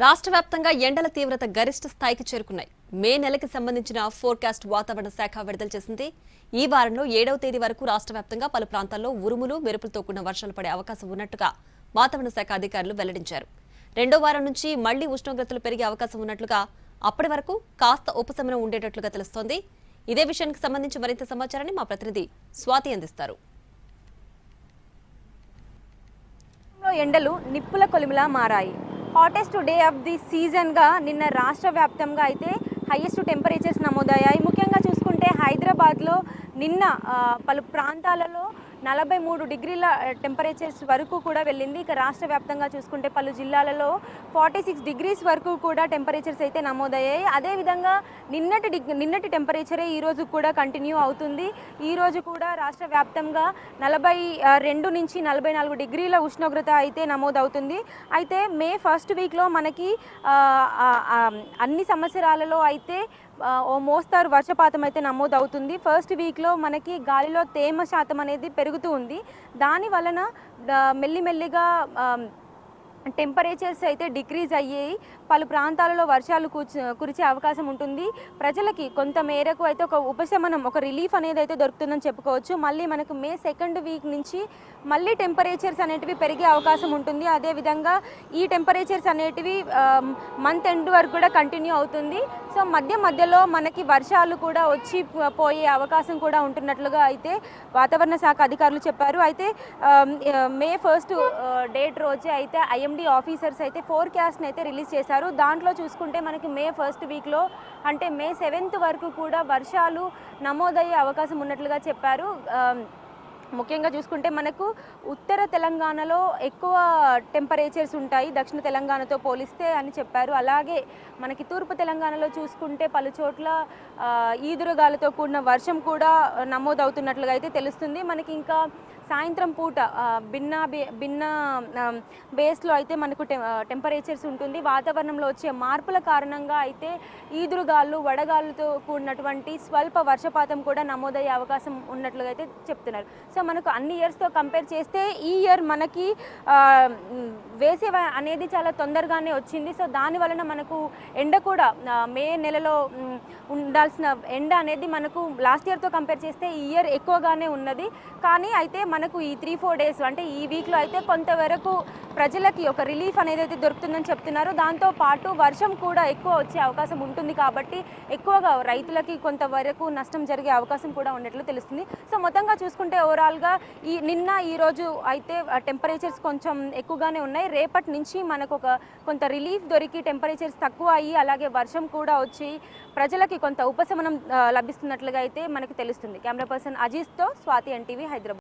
రాష్ట్ర వ్యాప్తంగా ఎండల తీవ్రత గరిష్ట స్థాయికి చేరుకున్నాయి. మే నెలకి సంబంధించిన ఫోర్కాస్ట్ వాతావరణ శాఖ విడుదల చేసింది. ఈ వారంలో 7వ తేదీ వరకు రాష్ట్ర వ్యాప్తంగా పలు ప్రాంతాల్లో ఉరుములు మెరుపులతో కూడిన వర్షాలు పడే అవకాశం ఉన్నట్టుగా వాతావరణ శాఖ అధికారులు వెల్లడించారు. రెండో వారం నుంచి మళ్లీ ఉష్ణోగ్రతలు పెరిగే అవకాశం ఉన్నట్లుగా, అప్పటి వరకు కాస్త ఉపశమనం ఉండేటట్లుగా తెలుస్తోంది. ఇదే విషయానికి సంబంధించి మరింత సమాచారాన్ని మా ప్రతినిధి స్వాతి అందిస్తారు. ఎండలు నిప్పుల కొలిమిలా మారాయి. హాటెస్ట్ డే ఆఫ్ ది సీజన్గా నిన్న రాష్ట్ర వ్యాప్తంగా అయితే హైయెస్ట్ టెంపరేచర్స్ నమోదయ్యాయి. ముఖ్యంగా చూసుకుంటే హైదరాబాద్లో నిన్న పలు ప్రాంతాలలో 43 డిగ్రీల టెంపరేచర్స్ వరకు కూడా వెళ్ళింది. ఇక రాష్ట్ర వ్యాప్తంగా చూసుకుంటే పలు జిల్లాలలో 46 డిగ్రీస్ వరకు కూడా టెంపరేచర్స్ అయితే నమోదయ్యాయి. అదేవిధంగా నిన్నటి టెంపరేచరే ఈరోజు కూడా కంటిన్యూ అవుతుంది. ఈరోజు కూడా రాష్ట్ర వ్యాప్తంగా 42 నుంచి 44 డిగ్రీల ఉష్ణోగ్రత అయితే నమోదవుతుంది. అయితే మే ఫస్ట్ వీక్లో మనకి అన్ని సంవత్సరాలలో అయితే ఓ మోస్తారు వర్షపాతం అయితే నమోదవుతుంది. ఫస్ట్ వీక్లో మనకి గాలిలో తేమ శాతం అనేది పెరుగుతూ ఉంది. దాని వలన మెల్లిమెల్లిగా టెంపరేచర్స్ అయితే డిక్రీజ్ అయ్యాయి. పలు ప్రాంతాలలో వర్షాలు కురిసే అవకాశం ఉంటుంది. ప్రజలకి కొంత మేరకు అయితే ఒక ఉపశమనం, ఒక రిలీఫ్ అనేది అయితే దొరుకుతుందని చెప్పుకోవచ్చు. మళ్ళీ మనకు మే సెకండ్ వీక్ నుంచి మళ్ళీ టెంపరేచర్స్ అనేటివి పెరిగే అవకాశం ఉంటుంది. అదేవిధంగా ఈ టెంపరేచర్స్ అనేటివి మంత్ ఎండ్ వరకు కూడా కంటిన్యూ అవుతుంది. సో మధ్యలో మనకి వర్షాలు కూడా వచ్చి పోయే అవకాశం కూడా ఉంటున్నట్లుగా అయితే వాతావరణ శాఖ అధికారులు చెప్పారు. అయితే మే ఫస్ట్ డేట్ రోజే అయితే ఐఎండీ ఆఫీసర్స్ అయితే ఫోర్కాస్ట్ని అయితే రిలీజ్ చేశారు. దాంట్లో చూసుకుంటే మనకి మే ఫస్ట్ వీక్లో అంటే మే 7th వరకు కూడా వర్షాలు నమోదయ్యే అవకాశం ఉన్నట్లుగా చెప్పారు. ముఖ్యంగా చూసుకుంటే మనకు ఉత్తర తెలంగాణలో ఎక్కువ టెంపరేచర్స్ ఉంటాయి దక్షిణ తెలంగాణతో పోలిస్తే అని చెప్పారు. అలాగే మనకి తూర్పు తెలంగాణలో చూసుకుంటే పలు చోట్ల ఈదురుగాలతో కూడిన వర్షం కూడా నమోదవుతున్నట్లుగా అయితే తెలుస్తుంది. మనకి ఇంకా సాయంత్రం పూట భిన్న బేస్లో అయితే మనకు టెంపరేచర్స్ ఉంటుంది. వాతావరణంలో వచ్చే మార్పుల కారణంగా అయితే ఈదురుగాలు, వడగాలుతో కూడినటువంటి స్వల్ప వర్షపాతం కూడా నమోదయ్యే అవకాశం ఉన్నట్లుగా అయితే చెప్తున్నారు. సో మనకు అన్ని ఇయర్స్తో కంపేర్ చేస్తే ఈ ఇయర్ మనకి వేసవి అనేది చాలా తొందరగానే వచ్చింది. సో దాని వలన మనకు ఎండ కూడా మే నెలలో ఉండాల్సిన ఎండ అనేది మనకు లాస్ట్ ఇయర్తో కంపేర్ చేస్తే ఈ ఇయర్ ఎక్కువగానే ఉన్నది. కానీ అయితే మనకు ఈ 3-4 డేస్ అంటే ఈ వీక్లో అయితే కొంతవరకు ప్రజలకి ఒక రిలీఫ్ అనేది అయితే దొరుకుతుందని చెప్తున్నారు. దాంతోపాటు వర్షం కూడా ఎక్కువ వచ్చే అవకాశం ఉంటుంది కాబట్టి ఎక్కువగా రైతులకి కొంతవరకు నష్టం జరిగే అవకాశం కూడా ఉన్నట్లు తెలుస్తుంది. సో మొత్తంగా చూసుకుంటే ఓవరాల్గా నిన్న ఈరోజు అయితే టెంపరేచర్స్ కొంచెం ఎక్కువగానే ఉన్నాయి. రేపటి నుంచి మనకు కొంత రిలీఫ్ దొరికి టెంపరేచర్స్ తక్కువ అయ్యి అలాగే వర్షం కూడా వచ్చి ప్రజలకి కొంత ఉపశమనం లభిస్తున్నట్లుగా అయితే మనకు తెలుస్తుంది. కెమెరా పర్సన్ అజీజ్తో స్వాతి, ఎన్టీవీ, హైదరాబాద్.